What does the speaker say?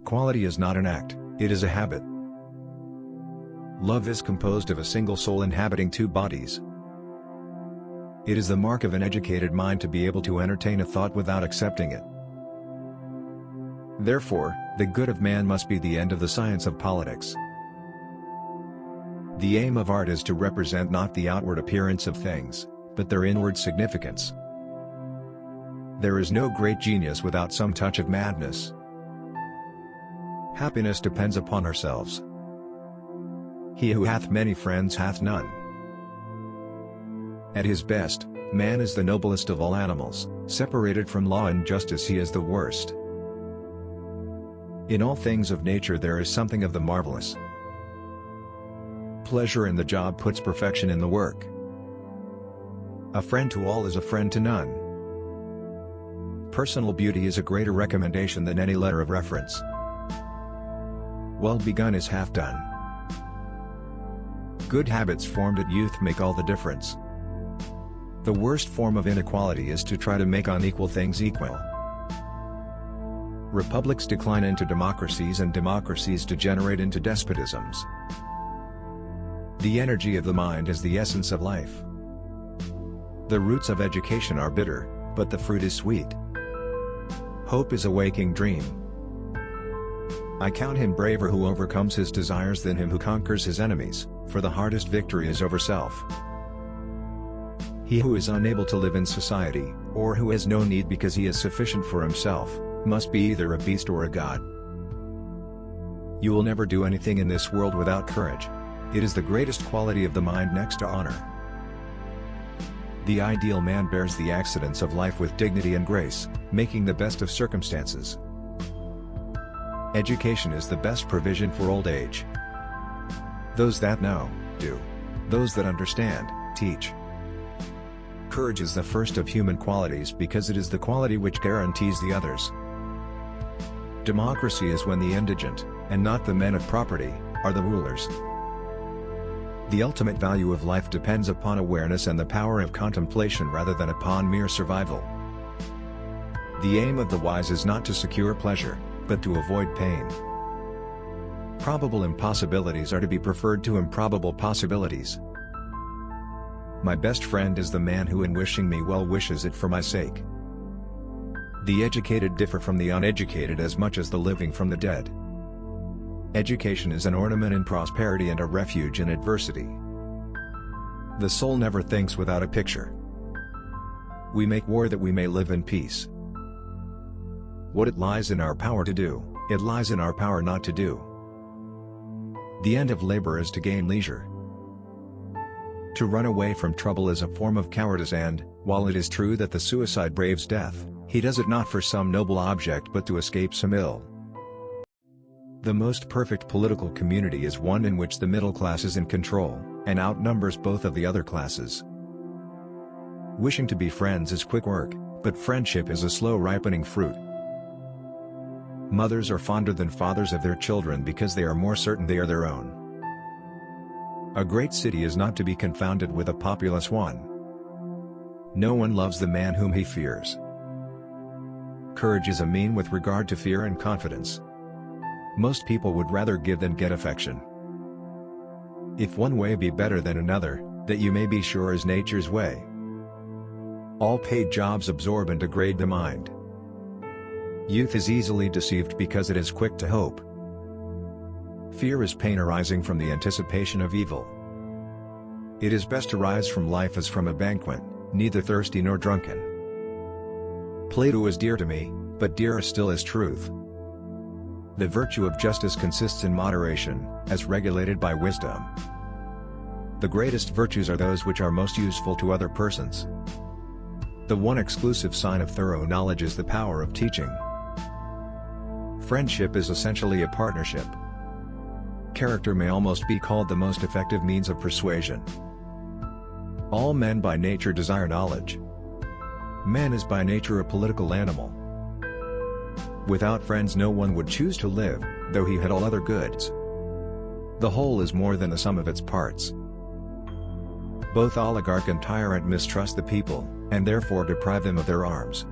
Quality is not an act, it is a habit. Love is composed of a single soul inhabiting two bodies. It is the mark of an educated mind to be able to entertain a thought without accepting it. Therefore, the good of man must be the end of the science of politics. The aim of art is to represent not the outward appearance of things, but their inward significance. There is no great genius without some touch of madness. Happiness depends upon ourselves. He who hath many friends hath none. At his best, man is the noblest of all animals, separated from law and justice he is the worst. In all things of nature there is something of the marvelous. Pleasure in the job puts perfection in the work. A friend to all is a friend to none. Personal beauty is a greater recommendation than any letter of reference. Well begun is half done. Good habits formed at youth make all the difference. The worst form of inequality is to try to make unequal things equal. Republics decline into democracies and democracies degenerate into despotisms. The energy of the mind is the essence of life. The roots of education are bitter, but the fruit is sweet. Hope is a waking dream. I count him braver who overcomes his desires than him who conquers his enemies, for the hardest victory is over self. He who is unable to live in society, or who has no need because he is sufficient for himself, must be either a beast or a god. You will never do anything in this world without courage. It is the greatest quality of the mind next to honor. The ideal man bears the accidents of life with dignity and grace, making the best of circumstances. Education is the best provision for old age. Those that know, do. Those that understand, teach. Courage is the first of human qualities because it is the quality which guarantees the others. Democracy is when the indigent, and not the men of property, are the rulers. The ultimate value of life depends upon awareness and the power of contemplation rather than upon mere survival. The aim of the wise is not to secure pleasure, but to avoid pain. Probable impossibilities are to be preferred to improbable possibilities. My best friend is the man who in wishing me well wishes it for my sake. The educated differ from the uneducated as much as the living from the dead. Education is an ornament in prosperity and a refuge in adversity. The soul never thinks without a picture. We make war that we may live in peace. What it lies in our power to do, it lies in our power not to do. The end of labor is to gain leisure. To run away from trouble is a form of cowardice and, while it is true that the suicide braves death, he does it not for some noble object but to escape some ill. The most perfect political community is one in which the middle class is in control, and outnumbers both of the other classes. Wishing to be friends is quick work, but friendship is a slow ripening fruit. Mothers are fonder than fathers of their children because they are more certain they are their own. A great city is not to be confounded with a populous one. No one loves the man whom he fears. Courage is a mean with regard to fear and confidence. Most people would rather give than get affection. If one way be better than another, that you may be sure is nature's way. All paid jobs absorb and degrade the mind. Youth is easily deceived because it is quick to hope. Fear is pain arising from the anticipation of evil. It is best to rise from life as from a banquet, neither thirsty nor drunken. Plato is dear to me, but dearer still is truth. The virtue of justice consists in moderation, as regulated by wisdom. The greatest virtues are those which are most useful to other persons. The one exclusive sign of thorough knowledge is the power of teaching. Friendship is essentially a partnership. Character may almost be called the most effective means of persuasion. All men by nature desire knowledge. Man is by nature a political animal. Without friends no one would choose to live, though he had all other goods. The whole is more than the sum of its parts. Both oligarch and tyrant mistrust the people, and therefore deprive them of their arms.